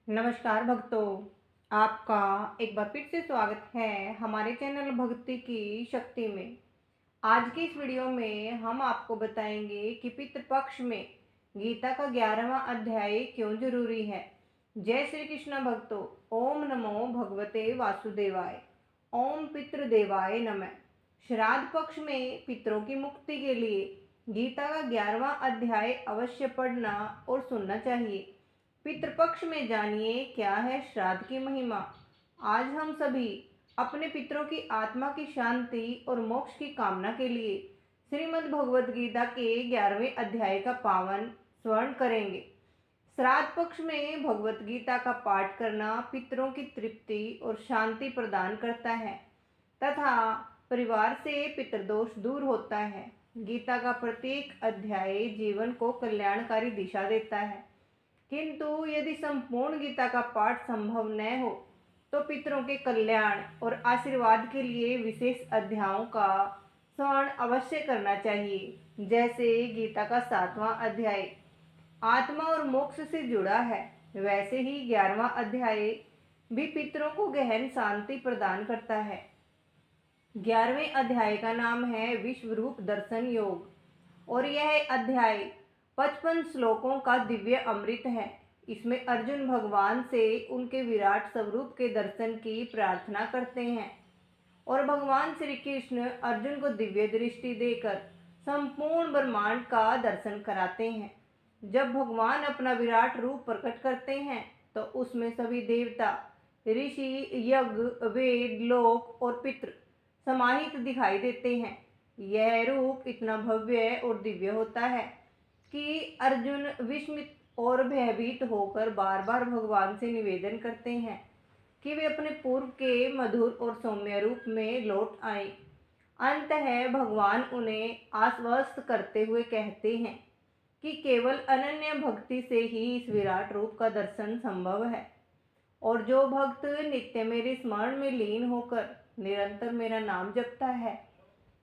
नमस्कार भक्तों, आपका एक बार फिर से स्वागत है हमारे चैनल भक्ति की शक्ति में। आज की इस वीडियो में हम आपको बताएंगे कि पितृपक्ष में गीता का 11वां अध्याय क्यों जरूरी है। जय श्री कृष्ण भक्तों। ओम नमो भगवते वासुदेवाय। ओम पितृदेवाय नमः। श्राद्ध पक्ष में पितरों की मुक्ति के लिए गीता का 11वां अध्याय अवश्य पढ़ना और सुनना चाहिए। पितृपक्ष में जानिए क्या है श्राद्ध की महिमा। आज हम सभी अपने पितरों की आत्मा की शांति और मोक्ष की कामना के लिए श्रीमद् भगवद गीता के 11वें अध्याय का पावन स्मरण करेंगे। श्राद्ध पक्ष में भगवत गीता का पाठ करना पितरों की तृप्ति और शांति प्रदान करता है तथा परिवार से पितृदोष दूर होता है। गीता का प्रत्येक अध्याय जीवन को कल्याणकारी दिशा देता है, किंतु यदि संपूर्ण गीता का पाठ संभव न हो तो पितरों के कल्याण और आशीर्वाद के लिए विशेष अध्यायों का श्रवण अवश्य करना चाहिए। जैसे गीता का 7वां अध्याय आत्मा और मोक्ष से जुड़ा है, वैसे ही 11वां अध्याय भी पितरों को गहन शांति प्रदान करता है। 11वें अध्याय का नाम है विश्व रूप दर्शन योग और यह अध्याय 55 श्लोकों का दिव्य अमृत है। इसमें अर्जुन भगवान से उनके विराट स्वरूप के दर्शन की प्रार्थना करते हैं और भगवान श्री कृष्ण अर्जुन को दिव्य दृष्टि देकर संपूर्ण ब्रह्मांड का दर्शन कराते हैं। जब भगवान अपना विराट रूप प्रकट करते हैं तो उसमें सभी देवता, ऋषि, यज्ञ, वेद, लोक और पितृ समाहित दिखाई देते हैं। यह रूप इतना भव्य और दिव्य होता है कि अर्जुन विस्मित और भयभीत होकर बार बार भगवान से निवेदन करते हैं कि वे अपने पूर्व के मधुर और सौम्य रूप में लौट आएं। अंततः भगवान उन्हें आश्वस्त करते हुए कहते हैं कि केवल अनन्य भक्ति से ही इस विराट रूप का दर्शन संभव है और जो भक्त नित्य मेरे स्मरण में लीन होकर निरंतर मेरा नाम जपता है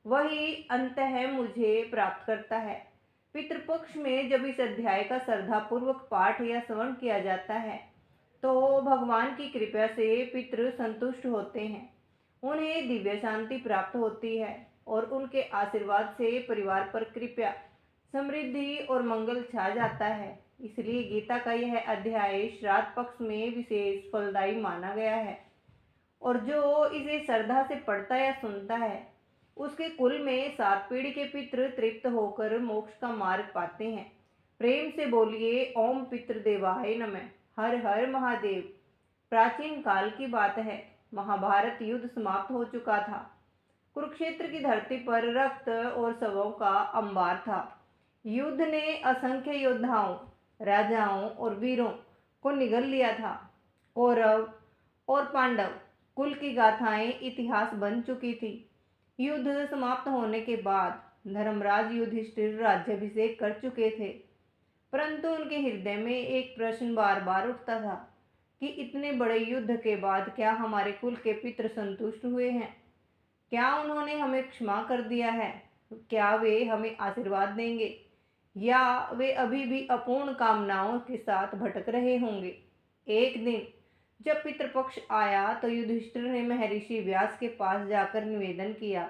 वही अंततः मुझे प्राप्त करता है। पितृपक्ष में जब इस अध्याय का श्रद्धापूर्वक पाठ या श्रवण किया जाता है तो भगवान की कृपा से पितृ संतुष्ट होते हैं, उन्हें दिव्य शांति प्राप्त होती है और उनके आशीर्वाद से परिवार पर कृपा, समृद्धि और मंगल छा जाता है। इसलिए गीता का यह अध्याय श्राद्ध पक्ष में विशेष फलदायी माना गया है और जो इसे श्रद्धा से पढ़ता या सुनता है उसके कुल में 7 पीढ़ी के पितृ तृप्त होकर मोक्ष का मार्ग पाते हैं। प्रेम से बोलिए ओम पितृदेवाय नमः। हर हर महादेव। प्राचीन काल की बात है, महाभारत युद्ध समाप्त हो चुका था। कुरुक्षेत्र की धरती पर रक्त और शवों का अंबार था। युद्ध ने असंख्य योद्धाओं, राजाओं और वीरों को निगल लिया था। कौरव और पांडव कुल की गाथाएं इतिहास बन चुकी थी। युद्ध समाप्त होने के बाद धर्मराज युधिष्ठिर राज्याभिषेक कर चुके थे, परंतु उनके हृदय में एक प्रश्न बार बार उठता था कि इतने बड़े युद्ध के बाद क्या हमारे कुल के पितृ संतुष्ट हुए हैं? क्या उन्होंने हमें क्षमा कर दिया है? क्या वे हमें आशीर्वाद देंगे या वे अभी भी अपूर्ण कामनाओं के साथ भटक रहे होंगे? एक दिन जब पितृपक्ष आया तो युधिष्ठिर ने महर्षि व्यास के पास जाकर निवेदन किया,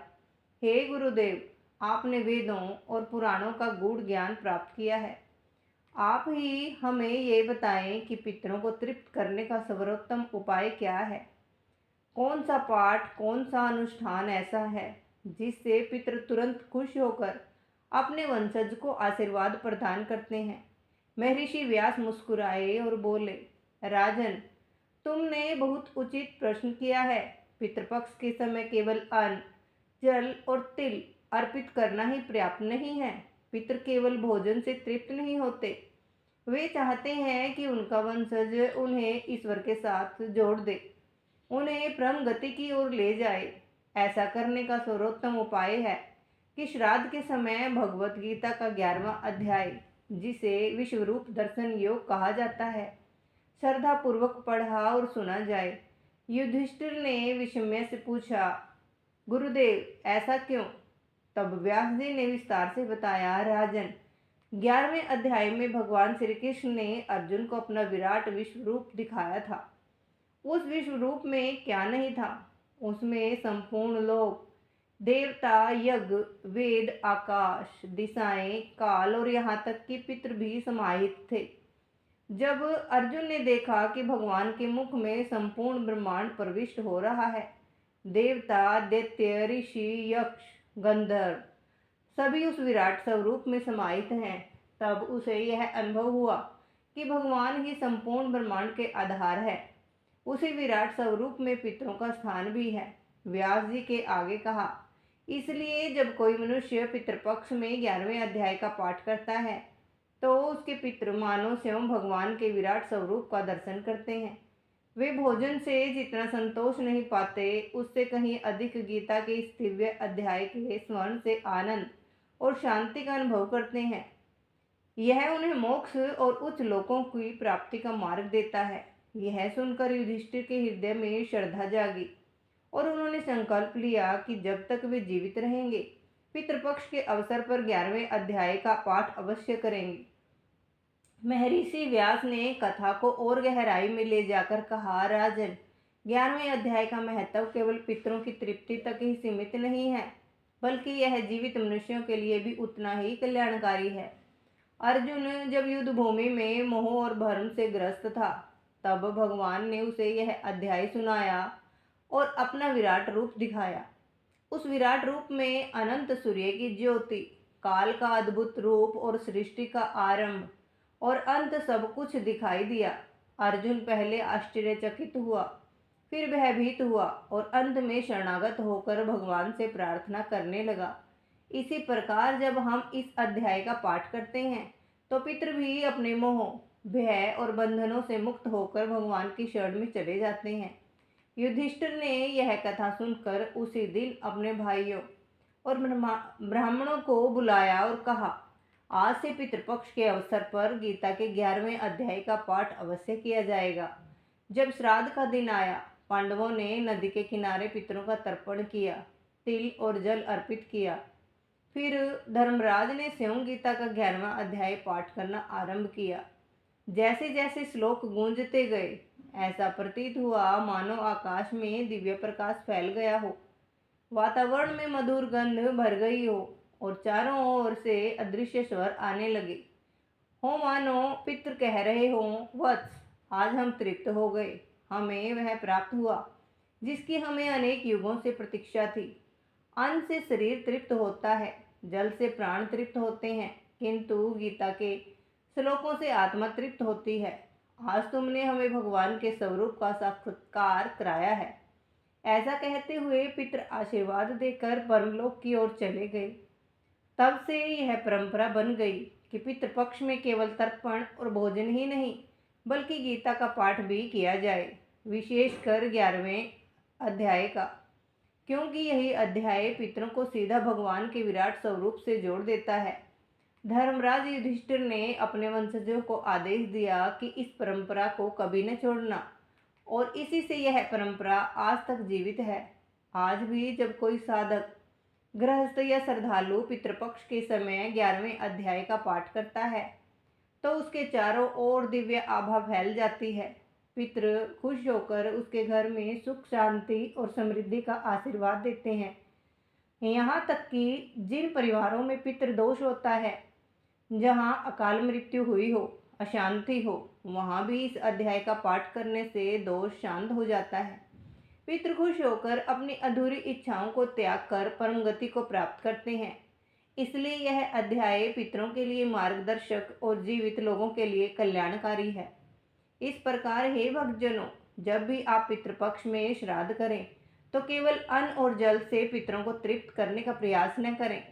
हे गुरुदेव, आपने वेदों और पुराणों का गूढ़ ज्ञान प्राप्त किया है। आप ही हमें ये बताएं कि पितरों को तृप्त करने का सर्वोत्तम उपाय क्या है। कौन सा पाठ, कौन सा अनुष्ठान ऐसा है जिससे पितृ तुरंत खुश होकर अपने वंशज को आशीर्वाद प्रदान करते हैं? महर्षि व्यास मुस्कुराए और बोले, राजन, तुमने बहुत उचित प्रश्न किया है। पितृपक्ष के समय केवल अन्न, जल और तिल अर्पित करना ही पर्याप्त नहीं है। पितृ केवल भोजन से तृप्त नहीं होते, वे चाहते हैं कि उनका वंशज उन्हें ईश्वर के साथ जोड़ दे, उन्हें परम गति की ओर ले जाए। ऐसा करने का सर्वोत्तम उपाय है कि श्राद्ध के समय भगवत गीता का 11वां अध्याय, जिसे विश्व रूप दर्शन योग कहा जाता है, श्रद्धा पूर्वक पढ़ा और सुना जाए। युधिष्ठिर ने विस्मय से पूछा, गुरुदेव, ऐसा क्यों? तब व्यास जी ने विस्तार से बताया, राजन, 11वें अध्याय में भगवान श्री कृष्ण ने अर्जुन को अपना विराट विश्व रूप दिखाया था। उस विश्व रूप में क्या नहीं था? उसमें संपूर्ण लोक, देवता, यज्ञ, वेद, आकाश, दिशाएं, काल और यहाँ तक कि पितृ भी समाहित थे। जब अर्जुन ने देखा कि भगवान के मुख में संपूर्ण ब्रह्मांड प्रविष्ट हो रहा है, देवता, दैत्य, ऋषि, यक्ष, गंधर्व सभी उस विराट स्वरूप में समाहित हैं, तब उसे यह अनुभव हुआ कि भगवान ही संपूर्ण ब्रह्मांड के आधार है। उसी विराट स्वरूप में पितरों का स्थान भी है। व्यास जी के आगे कहा, इसलिए जब कोई मनुष्य पितृपक्ष में 11वें अध्याय का पाठ करता है तो उसके पितृ मानव स्वयं भगवान के विराट स्वरूप का दर्शन करते हैं। वे भोजन से जितना संतोष नहीं पाते, उससे कहीं अधिक गीता के इस दिव्य अध्याय के स्मरण से आनंद और शांति का अनुभव करते हैं। यह उन्हें मोक्ष और उच्च लोकों की प्राप्ति का मार्ग देता है। यह सुनकर युधिष्ठिर के हृदय में श्रद्धा जागी और उन्होंने संकल्प लिया कि जब तक वे जीवित रहेंगे, पितृपक्ष के अवसर पर 11वें अध्याय का पाठ अवश्य करेंगे। महर्षि व्यास ने कथा को और गहराई में ले जाकर कहा, राजन, 11वें अध्याय का महत्व केवल पितरों की तृप्ति तक ही सीमित नहीं है, बल्कि यह जीवित मनुष्यों के लिए भी उतना ही कल्याणकारी है। अर्जुन जब युद्ध भूमि में मोह और भ्रम से ग्रस्त था, तब भगवान ने उसे यह अध्याय सुनाया और अपना विराट रूप दिखाया। उस विराट रूप में अनंत सूर्य की ज्योति, काल का अद्भुत रूप और सृष्टि का आरंभ और अंत सब कुछ दिखाई दिया। अर्जुन पहले आश्चर्यचकित हुआ, फिर भयभीत हुआ और अंत में शरणागत होकर भगवान से प्रार्थना करने लगा। इसी प्रकार जब हम इस अध्याय का पाठ करते हैं तो पितृ भी अपने मोह, भय और बंधनों से मुक्त होकर भगवान की शरण में चले जाते हैं। युधिष्ठिर ने यह कथा सुनकर उसी दिन अपने भाइयों और ब्राह्मणों को बुलाया और कहा, आज से पितृपक्ष के अवसर पर गीता के 11वें अध्याय का पाठ अवश्य किया जाएगा। जब श्राद्ध का दिन आया, पांडवों ने नदी के किनारे पितरों का तर्पण किया, तिल और जल अर्पित किया। फिर धर्मराज ने स्वयं गीता का 11वां अध्याय पाठ करना आरंभ किया। जैसे जैसे श्लोक गूंजते गए, ऐसा प्रतीत हुआ मानो आकाश में दिव्य प्रकाश फैल गया हो, वातावरण में मधुर गंध भर गई हो और चारों ओर से अदृश्य स्वर आने लगे हो, मानो पितृ कह रहे हो, वत्स, आज हम तृप्त हो गए। हमें वह प्राप्त हुआ जिसकी हमें अनेक युगों से प्रतीक्षा थी। अन्न से शरीर तृप्त होता है, जल से प्राण तृप्त होते हैं, किंतु गीता के श्लोकों से आत्मा तृप्त होती है। आज तुमने हमें भगवान के स्वरूप का साक्षात्कार कराया है। ऐसा कहते हुए पितृ आशीर्वाद देकर परमलोक की ओर चले गए। तब से यह परंपरा बन गई कि पितृपक्ष में केवल तर्पण और भोजन ही नहीं, बल्कि गीता का पाठ भी किया जाए, विशेषकर 11वें अध्याय का, क्योंकि यही अध्याय पितरों को सीधा भगवान के विराट स्वरूप से जोड़ देता है। धर्मराज युधिष्ठिर ने अपने वंशजों को आदेश दिया कि इस परंपरा को कभी न छोड़ना, और इसी से यह परंपरा आज तक जीवित है। आज भी जब कोई साधक, गृहस्थ या श्रद्धालु पितृपक्ष के समय 11वें अध्याय का पाठ करता है तो उसके चारों ओर दिव्य आभा फैल जाती है। पितृ खुश होकर उसके घर में सुख, शांति और समृद्धि का आशीर्वाद देते हैं। यहाँ तक कि जिन परिवारों में पितृदोष होता है, जहाँ अकाल मृत्यु हुई हो, अशांति हो, वहाँ भी इस अध्याय का पाठ करने से दोष शांत हो जाता है। पितृ खुश होकर अपनी अधूरी इच्छाओं को त्याग कर परम गति को प्राप्त करते हैं। इसलिए यह अध्याय पितरों के लिए मार्गदर्शक और जीवित लोगों के लिए कल्याणकारी है। इस प्रकार हे भक्तजनों, जब भी आप पितृपक्ष में श्राद्ध करें तो केवल अन्न और जल से पितरों को तृप्त करने का प्रयास न करें,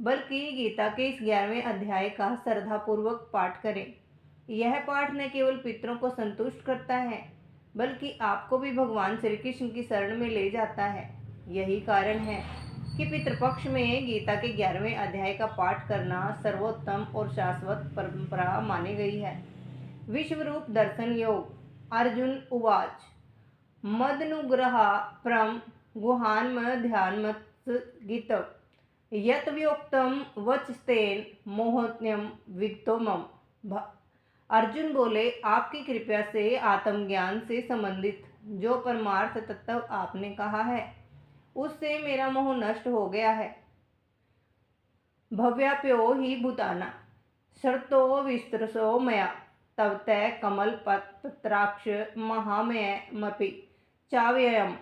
बल्कि गीता के इस 11वें अध्याय का श्रद्धापूर्वक पाठ करें। यह पाठ न केवल पितरों को संतुष्ट करता है, बल्कि आपको भी भगवान श्री कृष्ण की शरण में ले जाता है। यही कारण है कि पितृपक्ष में गीता के 11वें अध्याय का पाठ करना सर्वोत्तम और शाश्वत परंपरा मानी गई है। विश्वरूप दर्शन योग। अर्जुन उवाच, मदनुग्रहा परम गुहान्म ध्यानमत् गीत यत व्योक्तम वचस्तेन मोहत्यम विगतो मम। अर्जुन बोले, आपकी कृपया से आत्मज्ञान से संबंधित जो परमार्थ तत्व आपने कहा है उससे मेरा मोह नष्ट हो गया है। भव्याप्यो ही भूताना शर्तो विस्तरसो मया तव तय कमल पत्राक्ष महामयमपि चाव्ययम।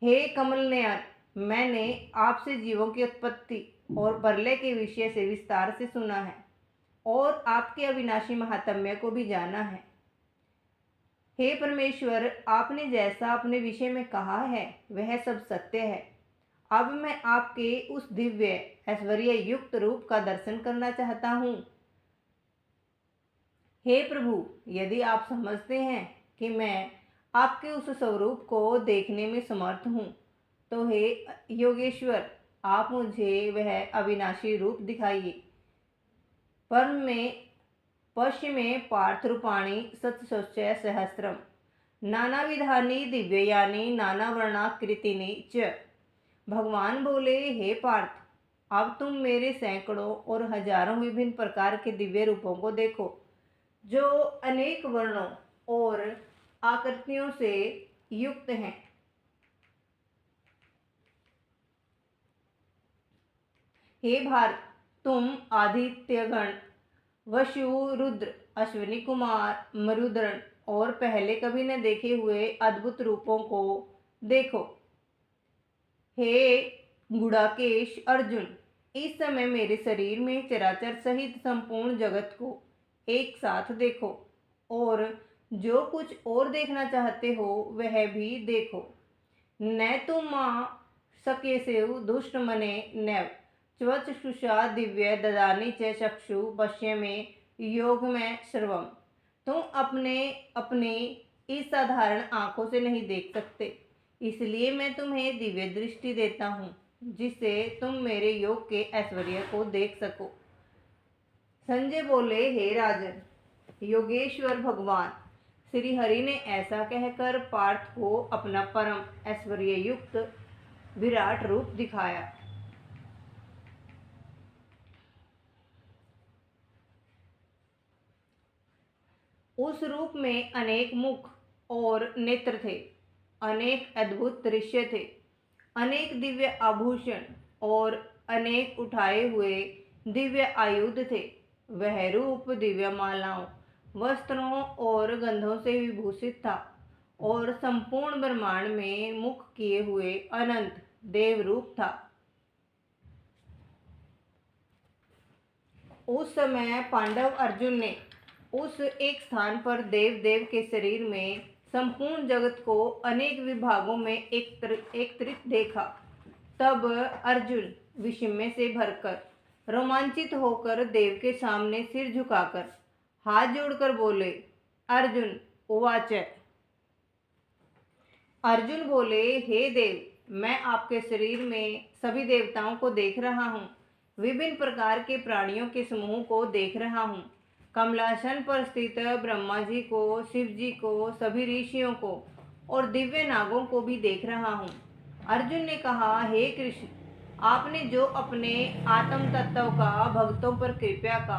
हे कमल नयन, मैंने आपसे जीवों की उत्पत्ति और प्रलय के विषय से विस्तार से सुना है और आपके अविनाशी महात्म्य को भी जाना है। हे परमेश्वर, आपने जैसा अपने विषय में कहा है वह सब सत्य है। अब मैं आपके उस दिव्य ऐश्वर्य युक्त रूप का दर्शन करना चाहता हूँ। हे प्रभु, यदि आप समझते हैं कि मैं आपके उस स्वरूप को देखने में समर्थ हूँ तो हे योगेश्वर, आप मुझे वह अविनाशी रूप दिखाइए। पर में पश्य में पार्थ रूपाणी सत्सोच्चय सहस्त्रम नानाविधानी दिव्ययानी नाना वर्णाकृतिनी च। भगवान बोले, हे पार्थ, अब तुम मेरे सैकड़ों और हजारों विभिन्न प्रकार के दिव्य रूपों को देखो जो अनेक वर्णों और आकृतियों से युक्त हैं। हे भारत, तुम आदित्यगण, वसु, रुद्र, अश्विनी कुमार, मरुद्गण और पहले कभी न देखे हुए अद्भुत रूपों को देखो। हे गुड़ाकेश अर्जुन, इस समय मेरे शरीर में चराचर सहित संपूर्ण जगत को एक साथ देखो और जो कुछ और देखना चाहते हो वह भी देखो। न तो माँ सकेसेव दुष्ट मने नैव च्वचुषा दिव्य ददानी च चक्षु पश्य में योग में सर्वम। तुम अपने अपनी इस साधारण आंखों से नहीं देख सकते, इसलिए मैं तुम्हें दिव्य दृष्टि देता हूँ जिससे तुम मेरे योग के ऐश्वर्य को देख सको। संजय बोले, हे राजन, योगेश्वर भगवान श्री हरि ने ऐसा कहकर पार्थ को अपना परम ऐश्वर्य युक्त विराट रूप दिखाया। उस रूप में अनेक मुख और नेत्र थे, अनेक अद्भुत दृश्य थे, अनेक दिव्य आभूषण और अनेक उठाए हुए दिव्य आयुध थे। वह रूप दिव्य मालाओं, वस्त्रों और गंधों से विभूषित था और संपूर्ण ब्रह्मांड में मुख किए हुए अनंत देव रूप था। उस समय पांडव अर्जुन ने उस एक स्थान पर देव देव के शरीर में संपूर्ण जगत को अनेक विभागों में एकत्रित देखा। तब अर्जुन विस्मय से भरकर रोमांचित होकर देव के सामने सिर झुकाकर हाथ जोड़कर बोले, अर्जुन उवाच। अर्जुन बोले, हे देव, मैं आपके शरीर में सभी देवताओं को देख रहा हूँ, विभिन्न प्रकार के प्राणियों के समूह को देख रहा हूँ, कमलासन पर स्थित ब्रह्मा जी को, शिव जी को, सभी ऋषियों को और दिव्य नागों को भी देख रहा हूँ। अर्जुन ने कहा, हे कृष्ण, आपने जो अपने आत्म तत्व का भक्तों पर कृपा का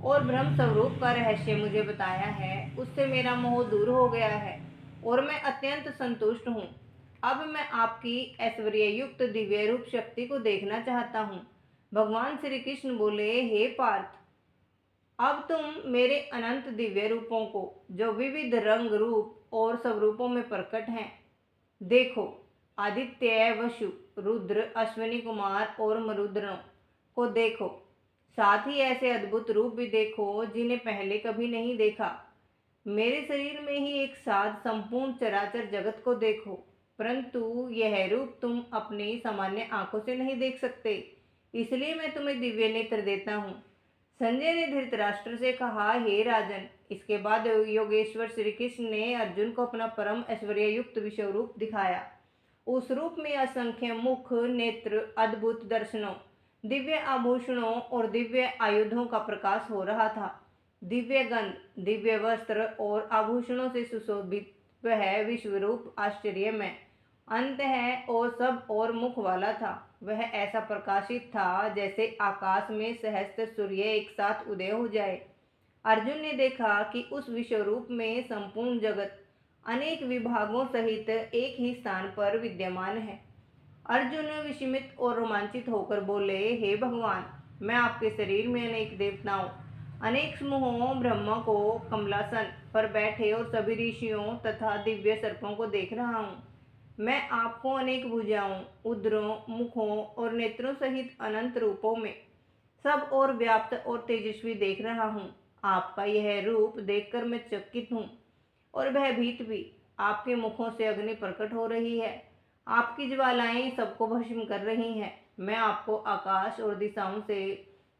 और ब्रह्म स्वरूप का रहस्य मुझे बताया है उससे मेरा मोह दूर हो गया है और मैं अत्यंत संतुष्ट हूँ। अब मैं आपकी ऐश्वर्य युक्त दिव्य रूप शक्ति को देखना चाहता हूँ। भगवान श्री कृष्ण बोले, हे पार्थ, अब तुम मेरे अनंत दिव्य रूपों को जो विविध रंग रूप और स्वरूपों में प्रकट हैं देखो। आदित्य, वसु, रुद्र, अश्विनी कुमार और मरुद्गणों को देखो, साथ ही ऐसे अद्भुत रूप भी देखो जिन्हें पहले कभी नहीं देखा। मेरे शरीर में ही एक साथ संपूर्ण चराचर जगत को देखो, परंतु यह रूप तुम अपनी सामान्य आंखों से नहीं देख सकते, इसलिए मैं तुम्हें दिव्य नेत्र देता हूँ। संजय ने धृतराष्ट्र से कहा, हे राजन, इसके बाद योगेश्वर श्री कृष्ण ने अर्जुन को अपना परम ऐश्वर्य युक्त विश्व रूप दिखाया। उस रूप में असंख्य मुख, नेत्र, अद्भुत दर्शनों, दिव्य आभूषणों और दिव्य आयुधों का प्रकाश हो रहा था। दिव्य गंध, दिव्य वस्त्र और आभूषणों से सुशोभित वह विश्वरूप आश्चर्यमय, अंत है और सब और मुख वाला था। वह ऐसा प्रकाशित था जैसे आकाश में सहस्त्र सूर्य एक साथ उदय हो जाए। अर्जुन ने देखा कि उस विश्वरूप में संपूर्ण जगत अनेक विभागों सहित एक ही स्थान पर विद्यमान है। अर्जुन विस्मित और रोमांचित होकर बोले, हे भगवान, मैं आपके शरीर में अनेक देवताओं, अनेक समूहों, ब्रह्मा को कमलासन पर बैठे और सभी ऋषियों तथा दिव्य सर्पों को देख रहा हूँ। मैं आपको अनेक भुजाओं, उदरों, मुखों और नेत्रों सहित अनंत रूपों में सब और व्याप्त और तेजस्वी देख रहा हूँ। आपका यह रूप देखकर मैं चकित हूँ और भयभीत भी। आपके मुखों से अग्नि प्रकट हो रही है, आपकी ज्वालाएं सबको भस्म कर रही हैं। मैं आपको आकाश और दिशाओं से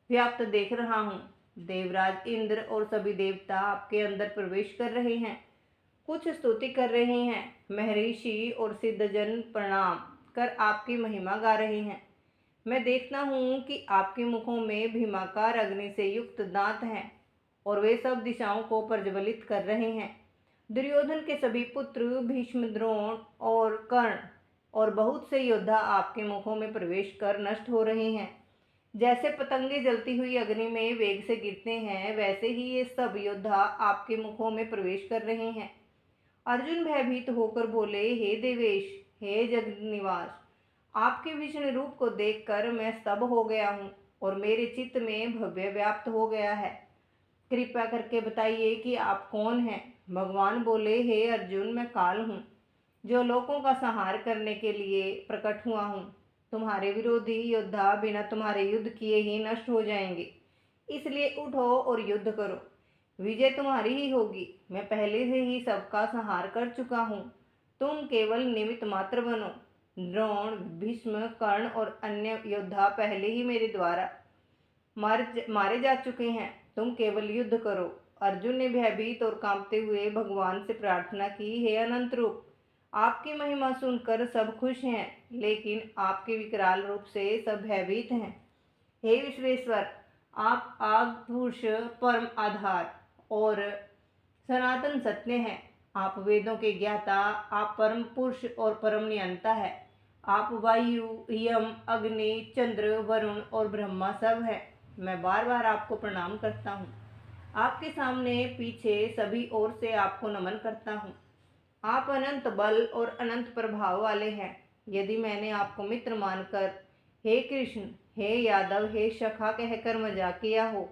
व्याप्त देख रहा हूँ। देवराज इंद्र और सभी देवता आपके अंदर प्रवेश कर रहे हैं, कुछ स्तुति कर रहे हैं। महर्षि और सिद्धजन प्रणाम कर आपकी महिमा गा रहे हैं। मैं देखता हूँ कि आपके मुखों में भीमाकार अग्नि से युक्त दांत हैं और वे सब दिशाओं को प्रज्वलित कर रहे हैं। दुर्योधन के सभी पुत्र भीष्म, द्रोण और कर्ण और बहुत से योद्धा आपके मुखों में प्रवेश कर नष्ट हो रहे हैं। जैसे पतंगे जलती हुई अग्नि में वेग से गिरते हैं, वैसे ही ये सब योद्धा आपके मुखों में प्रवेश कर रहे हैं। अर्जुन भयभीत होकर बोले, हे देवेश, हे जगन्निवास, आपके विष्णु रूप को देखकर मैं स्तब्ध हो गया हूँ और मेरे चित्त में भव्य व्याप्त हो गया है। कृपया करके बताइए कि आप कौन हैं। भगवान बोले, हे अर्जुन, मैं काल हूँ, जो लोगों का संहार करने के लिए प्रकट हुआ हूँ। तुम्हारे विरोधी योद्धा बिना तुम्हारे युद्ध किए ही नष्ट हो जाएंगे, इसलिए उठो और युद्ध करो। विजय तुम्हारी ही होगी। मैं पहले से ही सबका संहार कर चुका हूँ, तुम केवल निमित्त मात्र बनो। द्रोण, भीष्म, कर्ण और अन्य योद्धा पहले ही मेरे द्वारा मारे जा चुके हैं, तुम केवल युद्ध करो। अर्जुन ने भयभीत और कांपते हुए भगवान से प्रार्थना की, हे अनंत रूप, आपकी महिमा सुनकर सब खुश हैं, लेकिन आपके विकराल रूप से सब भयभीत हैं। हे विश्वेश्वर, आप आग पुरुष, परम आधार और सनातन सत्य हैं। आप वेदों के ज्ञाता, आप परम पुरुष और परम नियंता है। आप वायु, यम, अग्नि, चंद्र, वरुण और ब्रह्मा सब है। मैं बार बार आपको प्रणाम करता हूँ। आपके सामने पीछे सभी ओर से आपको नमन करता हूँ। आप अनंत बल और अनंत प्रभाव वाले हैं। यदि मैंने आपको मित्र मानकर हे कृष्ण, हे यादव, हे सखा कहकर मजाक किया हो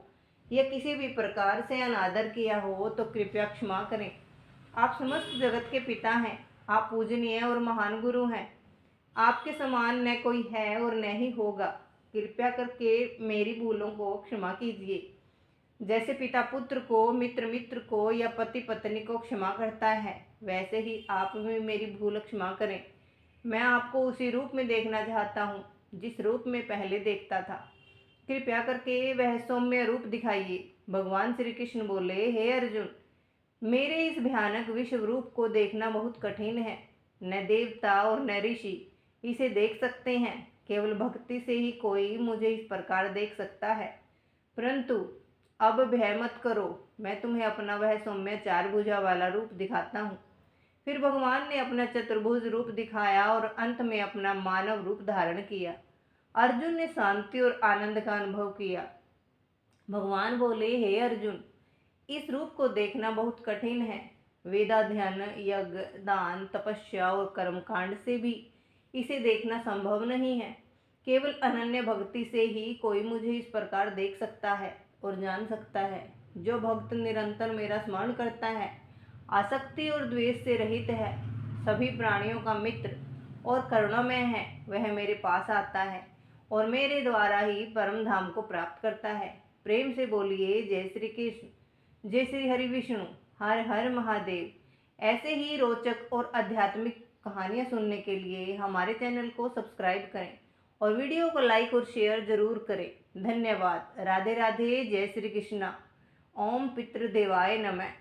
या किसी भी प्रकार से अनादर किया हो तो कृपया क्षमा करें। आप समस्त जगत के पिता हैं, आप पूजनीय और महान गुरु हैं। आपके समान न कोई है और न ही होगा। कृपया करके मेरी भूलों को क्षमा कीजिए। जैसे पिता पुत्र को, मित्र मित्र को या पति पत्नी को क्षमा करता है, वैसे ही आप भी मेरी भूल क्षमा करें। मैं आपको उसी रूप में देखना चाहता हूँ जिस रूप में पहले देखता था। कृपया करके वह सौम्य रूप दिखाइए। भगवान श्री कृष्ण बोले, हे अर्जुन, मेरे इस भयानक विश्व रूप को देखना बहुत कठिन है। न देवता और न ऋषि इसे देख सकते हैं। केवल भक्ति से ही कोई मुझे इस प्रकार देख सकता है। परंतु अब भय मत करो, मैं तुम्हें अपना वह सौम्य चार भुजा वाला रूप दिखाता हूँ। फिर भगवान ने अपना चतुर्भुज रूप दिखाया और अंत में अपना मानव रूप धारण किया। अर्जुन ने शांति और आनंद का अनुभव किया। भगवान बोले, हे अर्जुन, इस रूप को देखना बहुत कठिन है। वेदाध्ययन, यज्ञ, दान, तपस्या और कर्मकांड से भी इसे देखना संभव नहीं है। केवल अनन्य भक्ति से ही कोई मुझे इस प्रकार देख सकता है और जान सकता है। जो भक्त निरंतर मेरा स्मरण करता है, आसक्ति और द्वेष से रहित है, सभी प्राणियों का मित्र और करुणामय है, वह मेरे पास आता है और मेरे द्वारा ही परम धाम को प्राप्त करता है। प्रेम से बोलिए, जय श्री कृष्ण, जय श्री हरि विष्णु, हर हर महादेव। ऐसे ही रोचक और आध्यात्मिक कहानियाँ सुनने के लिए हमारे चैनल को सब्सक्राइब करें और वीडियो को लाइक और शेयर जरूर करें। धन्यवाद। राधे राधे। जय श्री कृष्णा। ओम पितृदेवाय नमः।